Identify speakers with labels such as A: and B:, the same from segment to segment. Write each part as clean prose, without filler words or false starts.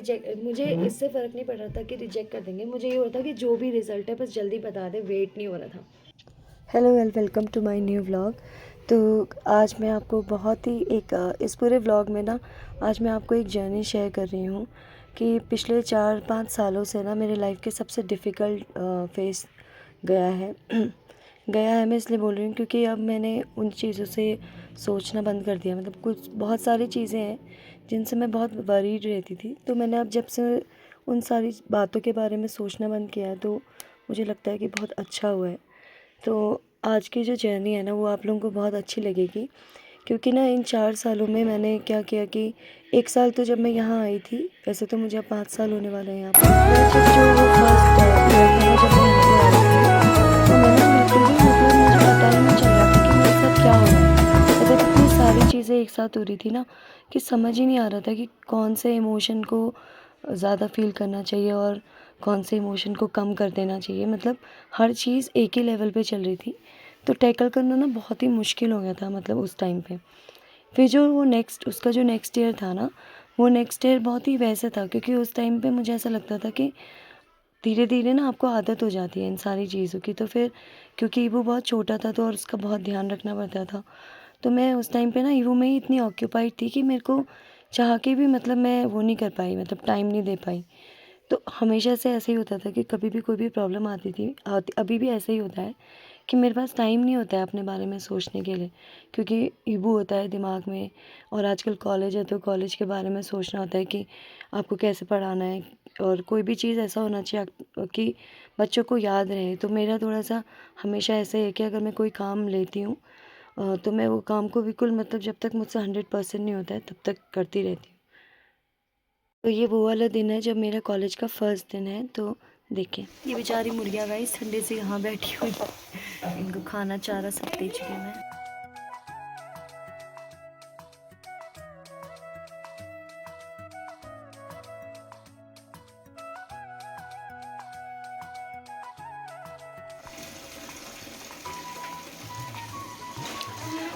A: Reject, मुझे इससे फ़र्क नहीं पड़ रहा था कि रिजेक्ट कर देंगे, मुझे ये हो रहा था कि जो भी रिज़ल्ट है बस जल्दी बता दें, वेट नहीं हो रहा था। Hello welcome to my new vlog. तो आज मैं आपको बहुत ही इस पूरे व्लॉग में ना आज मैं आपको एक जर्नी शेयर कर रही हूँ कि पिछले 4-5 सालों से ना मेरे लाइफ के सबसे डिफ़िकल्ट फेस गया है गया है। मैं इसलिए बोल रही हूँ क्योंकि अब मैंने उन चीज़ों से सोचना बंद कर दिया। मतलब कुछ बहुत सारी चीज़ें हैं जिनसे मैं बहुत वरीड रहती थी, तो मैंने अब जब से उन सारी बातों के बारे में सोचना बंद किया है तो मुझे लगता है कि बहुत अच्छा हुआ है। तो आज की जो जर्नी है ना वो आप लोगों को बहुत अच्छी लगेगी, क्योंकि ना इन 4 सालों में मैंने क्या किया कि 1 साल तो जब मैं यहाँ आई थी, वैसे तो मुझे अब 5 साल होने वाले हैं यहाँ पे। जब जो वो फर्स्ट ईयर था ना जब मैं यहाँ पे आई थी, तो मैं ना बिल्कुल भी मतलब मुझे पता ही नहीं चल रहा था कि मेरे साथ क्या हो रहा है। मतलब इतनी सारी चीज़ें एक साथ हो रही थी ना कि समझ ही नहीं आ रहा था कि कौन से इमोशन को ज़्यादा फ़ील करना चाहिए और कौन से इमोशन को कम कर देना चाहिए। मतलब हर चीज़ एक ही लेवल पे चल रही थी, तो टैकल करना ना बहुत ही मुश्किल हो गया था मतलब उस टाइम पे। फिर जो वो उसका जो नेक्स्ट ईयर था ना, वो नेक्स्ट ईयर बहुत ही वैसे था, क्योंकि उस टाइम पे मुझे ऐसा लगता था कि धीरे धीरे ना आपको आदत हो जाती है इन सारी चीज़ों की। तो फिर क्योंकि ईवू बहुत छोटा था तो और उसका बहुत ध्यान रखना पड़ता था, तो मैं उस टाइम पे ना ईवू में ही इतनी ऑक्यूपाइड थी कि मेरे को चाह के भी मतलब मैं वो नहीं कर पाई, मतलब टाइम नहीं दे पाई। तो हमेशा से ऐसे ही होता था कि कभी भी कोई भी प्रॉब्लम आती थी, अभी भी ऐसे ही होता है कि मेरे पास टाइम नहीं होता है अपने बारे में सोचने के लिए, क्योंकि ईबू होता है दिमाग में। और आजकल कॉलेज है तो कॉलेज के बारे में सोचना होता है कि आपको कैसे पढ़ाना है, और कोई भी चीज़ ऐसा होना चाहिए कि बच्चों को याद रहे। तो मेरा थोड़ा सा हमेशा ऐसे है कि अगर मैं कोई काम लेती हूँ तो मैं वो काम को बिल्कुल मतलब जब तक मुझसे 100% नहीं होता है तब तक करती रहती हूँ। तो ये वो वाला दिन है जब मेरा कॉलेज का फर्स्ट दिन है। तो देखिए ये बेचारी मुर्गियाँ गाइस ठंडे से यहाँ बैठी हुई, इनको खाना चारा सब दे चुके हैं मैं।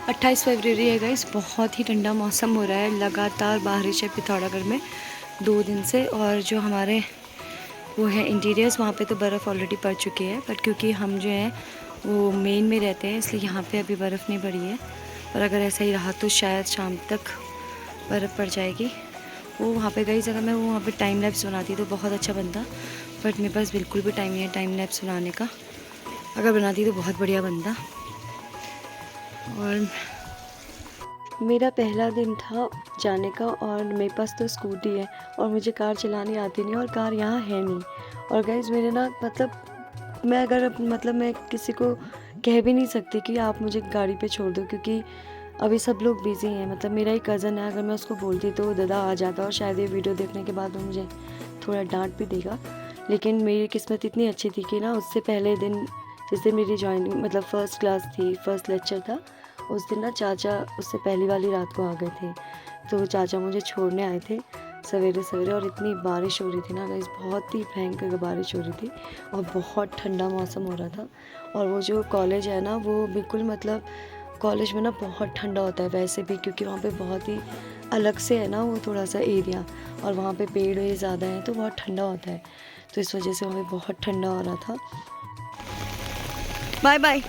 A: 28 फरवरी है गाइस, बहुत ही ठंडा मौसम हो रहा है, लगातार बारिश है पिथौरागढ़ में 2 दिन से। और जो हमारे वो है इंटीरियर्स, वहाँ पे तो बर्फ़ ऑलरेडी पड़ चुकी है, बट क्योंकि हम जो है वो मेन में रहते हैं इसलिए यहाँ पे अभी बर्फ़ नहीं पड़ी है। और अगर ऐसा ही रहा तो शायद शाम तक बर्फ़ पड़ जाएगी। वो वहाँ पे गई अगर मैं वो वहाँ पे टाइम लैप्स बनाती तो बहुत अच्छा बनता, बट मेरे पास बिल्कुल भी टाइम नहीं है टाइम लैप्स बनाने का। अगर बनाती तो बहुत बढ़िया बनता। और मेरा पहला दिन था जाने का, और मेरे पास तो स्कूटी है और मुझे कार चलानी आती नहीं, और कार यहाँ है नहीं। और गाइस मेरे ना मतलब मैं अगर मतलब मैं किसी को कह भी नहीं सकती कि आप मुझे गाड़ी पे छोड़ दो, क्योंकि अभी सब लोग बिज़ी हैं। मतलब मेरा ही कज़न है, अगर मैं उसको बोलती तो दादा आ जाता, और शायद ये वीडियो देखने के बाद वो मुझे थोड़ा डांट भी देगा। लेकिन मेरी किस्मत इतनी अच्छी थी कि ना उससे पहले दिन जिस दिन मेरी जॉइनिंग मतलब फ़र्स्ट क्लास थी, फ़र्स्ट लेक्चर था, उस दिन ना चाचा उससे पहली वाली रात को आ गए थे। तो चाचा मुझे छोड़ने आए थे सवेरे सवेरे, और इतनी बारिश हो रही थी ना गाइस, बहुत ही भयंकर बारिश हो रही थी और बहुत ठंडा मौसम हो रहा था। और वो जो कॉलेज है ना वो बिल्कुल मतलब कॉलेज में ना बहुत ठंडा होता है वैसे भी, क्योंकि वहाँ पे बहुत ही अलग से है ना वो थोड़ा सा एरिया, और वहाँ पे पेड़ ज़्यादा हैं तो बहुत ठंडा होता है। तो इस वजह से वहाँ पे बहुत ठंडा हो रहा था। बाय बाय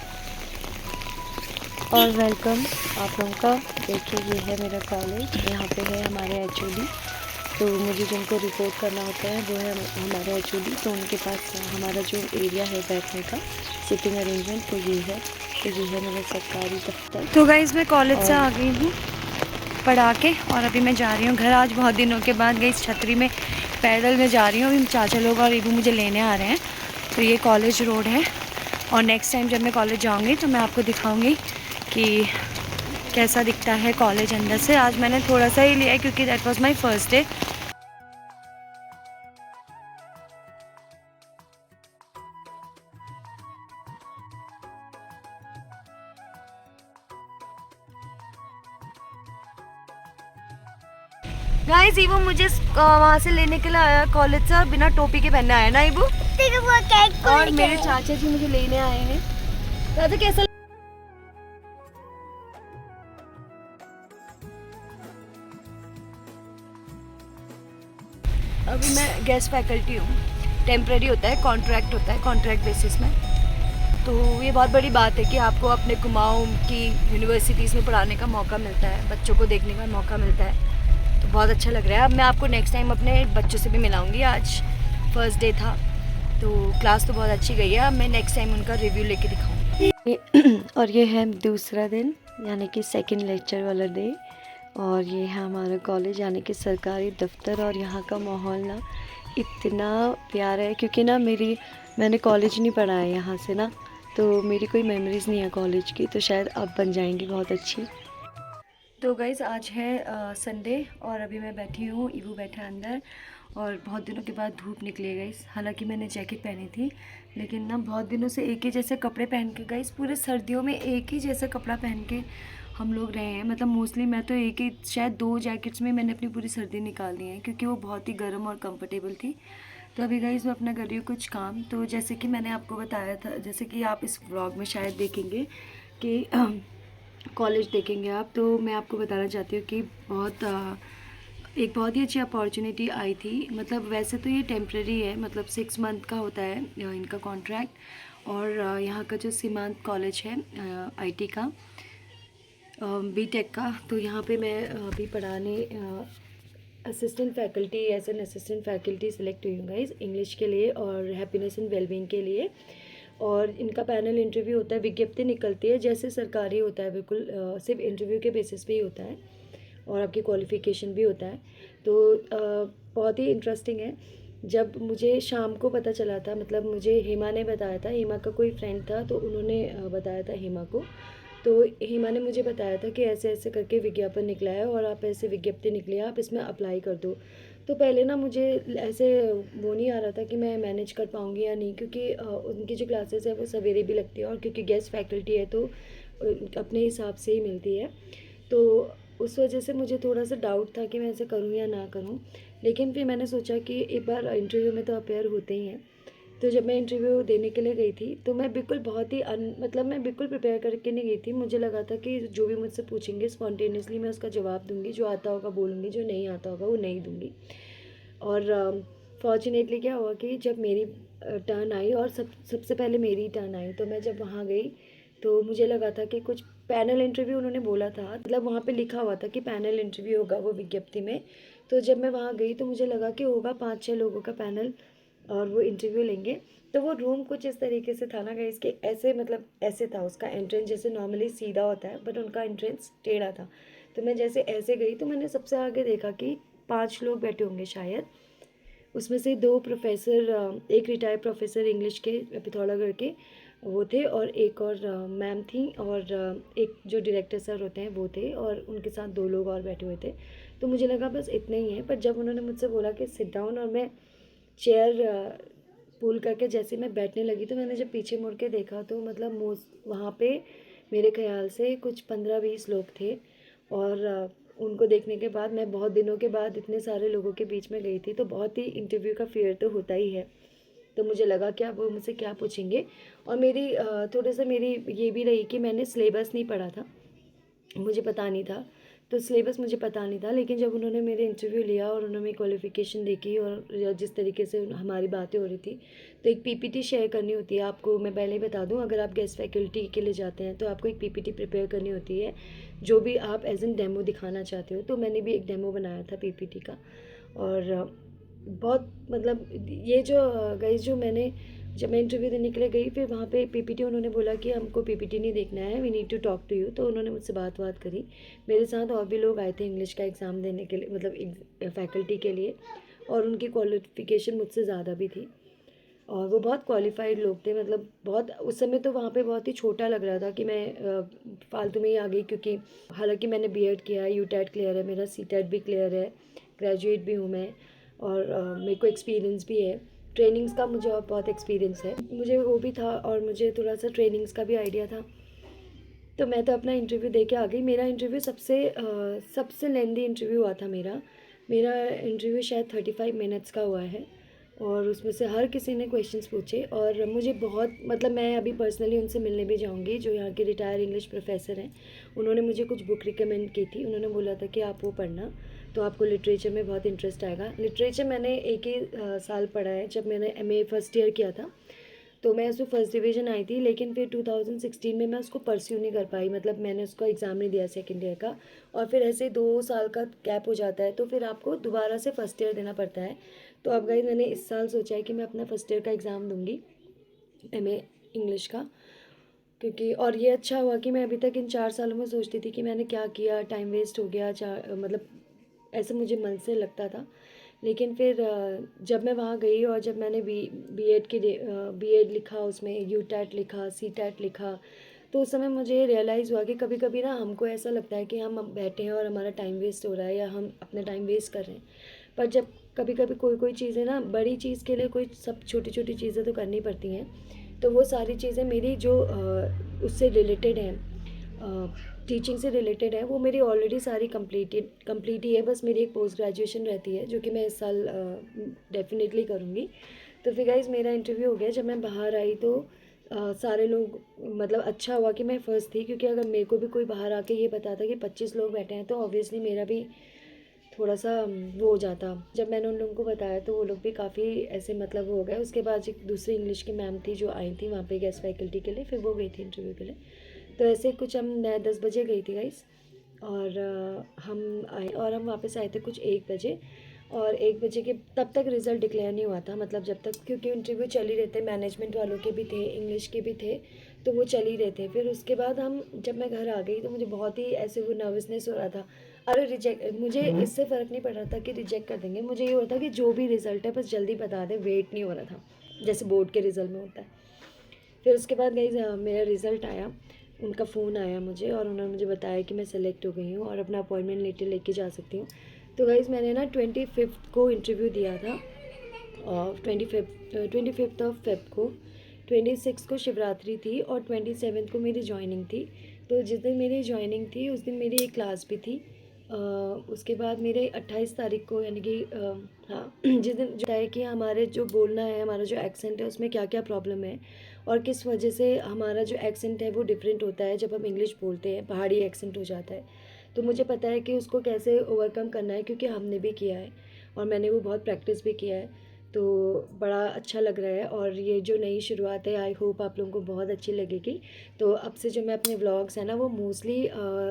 A: और वेलकम आप लोगों का। देखिए ये है मेरा कॉलेज, यहाँ पे है हमारे एचओडी। तो मुझे जिनको रिपोर्ट करना होता है वो है हमारे एचओडी, तो उनके पास हमारा जो एरिया है बैठने का सिटिंग अरेंजमेंट तो ये है। तो ये है मेरा सरकारी दफ्तर। तो गाइस मैं कॉलेज से आ गई हूँ पढ़ा के, और अभी मैं जा रही हूँ घर। आज बहुत दिनों के बाद गई छतरी में पैदल में जा रही हूँ। अभी चाचा लोग और ये भी मुझे लेने आ रहे हैं। तो ये कॉलेज रोड है, और नेक्स्ट टाइम जब मैं कॉलेज जाऊँगी तो मैं आपको दिखाऊँगी कि कैसा दिखता है कॉलेज अंदर से। आज मैंने थोड़ा सा ही लिया है क्योंकि that was my first day. Guys evo मुझे वहाँ से लेने के लिए आया कॉलेज से, बिना टोपी के पहनने आया ना ईवो। और मेरे चाचा जी मुझे लेने आए हैं। दादा कैसा अभी मैं गेस्ट फैकल्टी हूँ। टेम्प्रेरी होता है, कॉन्ट्रैक्ट होता है, कॉन्ट्रैक्ट बेसिस में। तो ये बहुत बड़ी बात है कि आपको अपने कुमाऊं की यूनिवर्सिटीज़ में पढ़ाने का मौका मिलता है, बच्चों को देखने का मौका मिलता है। तो बहुत अच्छा लग रहा है। अब मैं आपको नेक्स्ट टाइम अपने बच्चों से भी मिलाऊंगी। आज फर्स्ट डे था तो क्लास तो बहुत अच्छी गई है। अब मैं नेक्स्ट टाइम उनका रिव्यू लेके दिखाऊंगी। और ये है दूसरा दिन, यानी कि सेकंड लेक्चर वाला डे। और ये है हमारा कॉलेज, यानी कि सरकारी दफ्तर। और यहाँ का माहौल ना इतना प्यारा है, क्योंकि ना मैंने कॉलेज नहीं पढ़ा है यहाँ से ना, तो मेरी कोई मेमोरीज़ नहीं है कॉलेज की, तो शायद अब बन जाएंगी बहुत अच्छी। तो गाइज़ आज है संडे और अभी मैं बैठी हूँ, ईवू बैठा अंदर। और बहुत दिनों के बाद धूप निकली गाइज़। हालांकि मैंने जैकेट पहनी थी, लेकिन ना बहुत दिनों से एक ही जैसे कपड़े पहन के गाइज़, पूरे सर्दियों में एक ही जैसा कपड़ा पहन के हम लोग रहे हैं। मतलब मोस्टली मैं तो एक ही, शायद 2 जैकेट्स में मैंने अपनी पूरी सर्दी निकाल दी है, क्योंकि वो बहुत ही गर्म और कंफर्टेबल थी। तो अभी गाइज़ मैं अपना कर रही हूँ कुछ काम। तो जैसे कि मैंने आपको बताया था, जैसे कि आप इस व्लॉग में शायद देखेंगे कि कॉलेज देखेंगे आप, तो मैं आपको बताना चाहती हूँ कि एक बहुत ही अच्छी अपॉर्चुनिटी आई थी। मतलब वैसे तो ये टेम्प्रेरी है, मतलब 6 मंथ का होता है इनका कॉन्ट्रैक्ट। और यहाँ का जो सीमांत कॉलेज है आईटी का, बीटेक का, तो यहाँ पे मैं अभी पढ़ाने assistant faculty, as an assistant faculty select हुई हूँ गाइज़, इंग्लिश के लिए और हैप्पीनेस एंड वेलबींग के लिए। और इनका पैनल इंटरव्यू होता है, विज्ञप्ति निकलती है जैसे सरकारी होता है, बिल्कुल सिर्फ इंटरव्यू के बेसिस पे ही होता है और आपकी क्वालिफ़िकेशन भी होता है। तो बहुत ही इंटरेस्टिंग है। जब मुझे शाम को पता चला था, मतलब मुझे हेमा ने बताया था, हेमा का कोई फ्रेंड था तो उन्होंने बताया था हेमा को। तो हेमा ने मुझे बताया था कि ऐसे ऐसे करके विज्ञापन निकला है और आप ऐसे विज्ञप्ति निकली है, आप इसमें अप्लाई कर दो। तो पहले ना मुझे ऐसे वो नहीं आ रहा था कि मैं मैनेज कर पाऊँगी या नहीं, क्योंकि उनकी जो क्लासेस है वो सवेरे भी लगती है और क्योंकि गेस्ट फैकल्टी है तो अपने हिसाब से ही मिलती है। तो उस वजह से मुझे थोड़ा सा डाउट था कि मैं ऐसे करूँ या ना करूँ। लेकिन फिर मैंने सोचा कि एक बार इंटरव्यू में तो अपेयर होते ही हैं। तो जब मैं इंटरव्यू देने के लिए गई थी तो मैं बिल्कुल बहुत ही मतलब मैं बिल्कुल प्रिपेयर करके नहीं गई थी। मुझे लगा था कि जो भी मुझसे पूछेंगे स्पॉन्टेनियसली मैं उसका जवाब दूंगी, जो आता होगा बोलूँगी, जो नहीं आता होगा वो नहीं दूंगी। और फॉर्चुनेटली क्या हुआ कि जब मेरी टर्न आई और सबसे पहले मेरी टर्न आई, तो मैं जब वहाँ गई तो मुझे लगा था कि कुछ पैनल इंटरव्यू उन्होंने बोला था, मतलब वहाँ पे लिखा हुआ था कि पैनल इंटरव्यू होगा वो विज्ञप्ति में। तो जब मैं वहाँ गई तो मुझे लगा कि होगा 5-6 लोगों का पैनल और वो इंटरव्यू लेंगे। तो वो रूम कुछ इस तरीके से था ना गाइस, कि ऐसे, मतलब ऐसे था उसका एंट्रेंस, जैसे नॉर्मली सीधा होता है बट उनका एंट्रेंस टेढ़ा था। तो मैं जैसे ऐसे गई तो मैंने सबसे आगे देखा कि 5 लोग बैठे होंगे शायद। उसमें से 2 प्रोफेसर, एक रिटायर्ड प्रोफेसर इंग्लिश के पिथौरागढ़ के वो थे, और एक और मैम थी, और एक जो डायरेक्टर सर होते हैं वो थे, और उनके साथ 2 लोग और बैठे हुए थे। तो मुझे लगा बस इतने ही हैं, पर जब उन्होंने मुझसे बोला कि सिट डाउन, और मैं चेयर पुल करके जैसे मैं बैठने लगी, तो मैंने जब पीछे मुड़ के देखा तो मतलब वहाँ पे मेरे ख्याल से कुछ 15-20 लोग थे। और उनको देखने के बाद मैं बहुत दिनों के बाद इतने सारे लोगों के बीच में गई थी, तो बहुत ही इंटरव्यू का फियर तो होता ही है। तो मुझे लगा कि अब वो मुझसे क्या पूछेंगे। और मेरी थोड़ा सा मेरी ये भी रही कि मैंने सिलेबस नहीं पढ़ा था, मुझे पता नहीं था। तो सिलेबस मुझे पता नहीं था, लेकिन जब उन्होंने मेरे इंटरव्यू लिया और उन्होंने मेरी क्वालिफ़िकेशन देखी और जिस तरीके से हमारी बातें हो रही थी, तो एक पीपीटी शेयर करनी होती है आपको। मैं पहले ही बता दूं, अगर आप गेस्ट फैकल्टी के लिए जाते हैं तो आपको एक पीपीटी प्रिपेयर करनी होती है, जो भी आप एज एन डेमो दिखाना चाहते हो। तो मैंने भी एक डेमो बनाया था पीपीटी का। और बहुत, मतलब ये जो गाइस, जो मैंने जब मैं इंटरव्यू देने के लिए गई, फिर वहाँ पे पीपीटी उन्होंने बोला कि हमको पीपीटी नहीं देखना है, we need to talk to you. तो उन्होंने मुझसे बात करी। मेरे साथ और भी लोग आए थे इंग्लिश का एग्ज़ाम देने के लिए, मतलब फैकल्टी के लिए, और उनकी क्वालिफ़िकेशन मुझसे ज़्यादा भी थी और वो बहुत क्वालिफाइड लोग थे। मतलब बहुत, उस समय तो वहाँ पे बहुत ही छोटा लग रहा था कि मैं फालतू में ही आ गई, क्योंकि हालांकि मैंने बीएड किया है, यूटेट क्लियर है मेरा, सीटेट भी क्लियर है, ग्रेजुएट भी हूँ मैं, और मेरे को एक्सपीरियंस भी है ट्रेनिंग्स का, मुझे और बहुत एक्सपीरियंस है, मुझे वो भी था, और मुझे थोड़ा सा ट्रेनिंग्स का भी आइडिया था। तो मैं तो अपना इंटरव्यू दे के आ गई। मेरा इंटरव्यू सबसे लेंदी इंटरव्यू हुआ था मेरा। मेरा इंटरव्यू शायद 35 मिनट्स का हुआ है। और उसमें से हर किसी ने क्वेश्चंस पूछे और मुझे बहुत मतलब मैं अभी पर्सनली उनसे मिलने भी जाऊंगी जो यहाँ के रिटायर इंग्लिश प्रोफेसर हैं। उन्होंने मुझे कुछ बुक रिकमेंड की थी। उन्होंने बोला था कि आप वो पढ़ना, तो आपको लिटरेचर में बहुत इंटरेस्ट आएगा। लिटरेचर मैंने एक ही साल पढ़ा है, जब मैंने एमए फर्स्ट ईयर किया था तो मैं उसमें फर्स्ट डिवीज़न आई थी, लेकिन फिर 2016 में मैं उसको परस्यू नहीं कर पाई, मतलब मैंने उसका एग्ज़ाम नहीं दिया सेकेंड ईयर का। और फिर ऐसे 2 साल का गैप हो जाता है तो फिर आपको दोबारा से फर्स्ट ईयर देना पड़ता है। तो अब गाइस मैंने इस साल सोचा है कि मैं अपना फर्स्ट ईयर का एग्ज़ाम दूंगी एमए इंग्लिश का, क्योंकि और ये अच्छा हुआ कि मैं अभी तक इन 4 सालों में सोचती थी कि मैंने क्या किया, टाइम वेस्ट हो गया, मतलब ऐसे मुझे मन से लगता था। लेकिन फिर जब मैं वहाँ गई और जब मैंने बीएड के बीएड लिखा, उसमें यूटेट लिखा, सीटेट लिखा, तो उस समय मुझे रियलाइज़ हुआ कि कभी कभी ना हमको ऐसा लगता है कि हम बैठे हैं और हमारा टाइम वेस्ट हो रहा है या हम अपना टाइम वेस्ट कर रहे हैं। पर जब कभी कभी कोई कोई चीज़ें ना, बड़ी चीज़ के लिए कोई सब छोटी छोटी चीज़ें तो करनी पड़ती हैं। तो वो सारी चीज़ें मेरी जो उससे रिलेटेड हैं, टीचिंग से रिलेटेड है, वो मेरी ऑलरेडी सारी कंप्लीट ही है। बस मेरी एक पोस्ट ग्रेजुएशन रहती है जो कि मैं इस साल डेफिनेटली करूँगी। तो फिर गाइस मेरा इंटरव्यू हो गया। जब मैं बाहर आई तो सारे लोग, मतलब अच्छा हुआ कि मैं फ़र्स्ट थी, क्योंकि अगर मेरे को भी कोई बाहर आके ये बताता कि 25 लोग बैठे हैं तो ऑब्वियसली मेरा भी थोड़ा सा वो हो जाता। जब मैंने उन लोगों को बताया तो वो लोग भी काफ़ी ऐसे मतलब हो गए। उसके बाद एक दूसरी इंग्लिश की मैम थी जो आई थी वहाँ पे गेस्ट फैकल्टी के लिए, फिर वो गई थी इंटरव्यू के लिए। तो ऐसे कुछ मैं 10 बजे गई थी गाइस, और हम आए और हम वापस आए थे कुछ 1 बजे। और 1 बजे के तब तक रिज़ल्ट डिक्लेयर नहीं हुआ था, मतलब जब तक, क्योंकि इंटरव्यू चल ही रहे थे, मैनेजमेंट वालों के भी थे, इंग्लिश के भी थे, तो वो चल ही रहे थे। फिर उसके बाद जब मैं घर आ गई तो मुझे बहुत ही ऐसे वो नर्वसनेस हो रहा था। अरे रिजेक्ट, मुझे इससे फ़र्क नहीं पड़ रहा था कि रिजेक्ट कर देंगे, मुझे ये होता कि जो भी रिज़ल्ट है बस जल्दी बता दें, वेट नहीं हो रहा था जैसे बोर्ड के रिज़ल्ट में होता है। फिर उसके बाद गाइस मेरा रिज़ल्ट आया, उनका फ़ोन आया मुझे और उन्होंने मुझे बताया कि मैं सेलेक्ट हो गई हूँ और अपना अपॉइंटमेंट लेटर लेके जा सकती हूँ। तो गाइस मैंने ना 25 को इंटरव्यू दिया था, और 25 ऑफ फेब को, 26 को शिवरात्रि थी और 27 को मेरी जॉइनिंग थी। तो जिस दिन मेरी जॉइनिंग थी उस दिन मेरी एक क्लास भी थी। उसके बाद मेरे 28 तारीख को, यानी कि हाँ जिस दिन जो है कि हमारे जो बोलना है, हमारा जो एक्सेंट है उसमें क्या क्या प्रॉब्लम है और किस वजह से हमारा जो एक्सेंट है वो डिफरेंट होता है जब हम इंग्लिश बोलते हैं, पहाड़ी एक्सेंट हो जाता है। तो मुझे पता है कि उसको कैसे ओवरकम करना है, क्योंकि हमने भी किया है और मैंने वो बहुत प्रैक्टिस भी किया है। तो बड़ा अच्छा लग रहा है और ये जो नई शुरुआत है, आई होप आप लोगों को बहुत अच्छी लगेगी। तो अब से जो मैं अपने व्लॉग्स हैं ना वो मोस्टली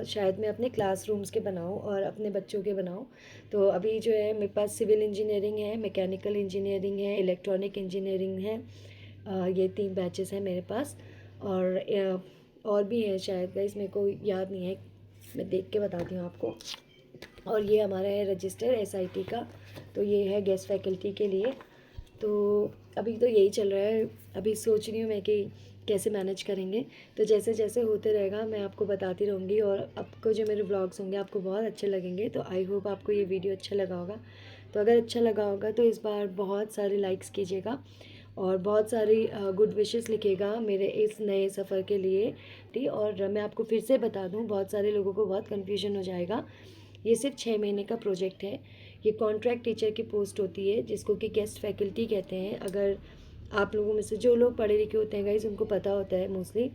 A: शायद मैं अपने क्लासरूम्स के बनाऊँ और अपने बच्चों के बनाऊँ। तो अभी जो है मेरे पास सिविल इंजीनियरिंग है, मैकेनिकल इंजीनियरिंग है, इलेक्ट्रॉनिक इंजीनियरिंग है, ये 3 बैचेस हैं मेरे पास। और भी हैं शायद गाइस, मेरे को याद नहीं है, मैं देख के बताती हूँ आपको। और ये हमारा है रजिस्टर एसआईटी का, तो ये है गेस्ट फैकल्टी के लिए। तो अभी तो यही चल रहा है। अभी सोच रही हूँ मैं कि कैसे मैनेज करेंगे। तो जैसे जैसे होते रहेगा मैं आपको बताती रहूँगी और आपको जो मेरे व्लॉग्स होंगे आपको बहुत अच्छे लगेंगे। तो आई होप आपको ये वीडियो अच्छा लगा होगा। तो अगर अच्छा लगा होगा तो इस बार बहुत सारे लाइक्स कीजिएगा और बहुत सारी गुड विशेस लिखिएगा मेरे इस नए सफ़र के लिए। ठीक, और मैं आपको फिर से बता दूं, बहुत सारे लोगों को बहुत कन्फ्यूजन हो जाएगा। ये सिर्फ 6 महीने का प्रोजेक्ट है। ये कॉन्ट्रैक्ट टीचर की पोस्ट होती है जिसको कि गेस्ट फैकल्टी कहते हैं। अगर आप लोगों में से जो लोग पढ़े लिखे होते हैं गाइस, उनको पता होता है मोस्टली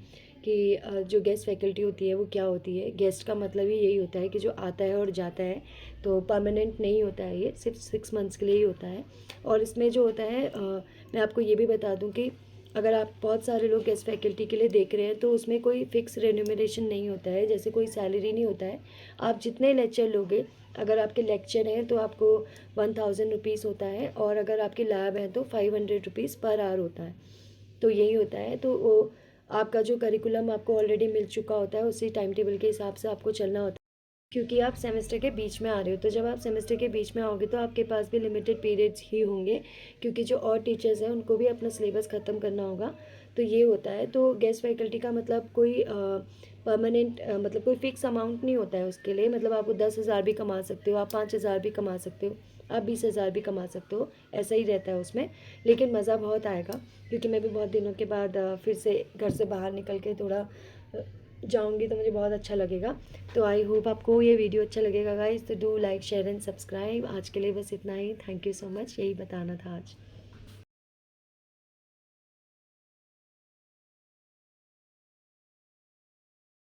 A: कि जो गेस्ट फैकल्टी होती है वो क्या होती है। गेस्ट का मतलब ही यही होता है कि जो आता है और जाता है, तो परमानेंट नहीं होता है, ये सिर्फ 6 मंथ्स के लिए ही होता है। और इसमें जो होता है मैं आपको ये भी बता दूं कि अगर आप बहुत सारे लोग गेस्ट फैकल्टी के लिए देख रहे हैं तो उसमें कोई फ़िक्स रेन्यूमरेशन नहीं होता है, जैसे कोई सैलरी नहीं होता है। आप जितने लेक्चर लोगे, अगर आपके लेक्चर हैं तो आपको 1000 रुपीज़ होता है, और अगर आपकी लैब है तो 500 रुपीज़ पर आवर होता है। तो यही होता है। तो वो आपका जो करिकुलम आपको ऑलरेडी मिल चुका होता है, उसी टाइम टेबल के हिसाब से आपको चलना होता है। क्योंकि आप सेमेस्टर के बीच में आ रहे हो, तो जब आप सेमेस्टर के बीच में आओगे तो आपके पास भी लिमिटेड पीरियड्स ही होंगे, क्योंकि जो और टीचर्स हैं उनको भी अपना सिलेबस ख़त्म करना होगा। तो ये होता है। तो गेस्ट फैकल्टी का मतलब कोई परमानेंट मतलब कोई फ़िक्स अमाउंट नहीं होता है उसके लिए। मतलब आप 10,000 भी कमा सकते हो, आप 5,000 भी कमा सकते हो, आप 20,000 भी कमा सकते हो, ऐसा ही रहता है उसमें। लेकिन मज़ा बहुत आएगा, क्योंकि मैं भी बहुत दिनों के बाद फिर से घर से बाहर निकल के थोड़ा जाऊंगी, तो मुझे बहुत अच्छा लगेगा। तो आई होप आपको ये वीडियो अच्छा लगेगा गाइस। तो do like share and subscribe. आज के लिए बस इतना ही। थैंक यू सो मच, यही बताना था आज।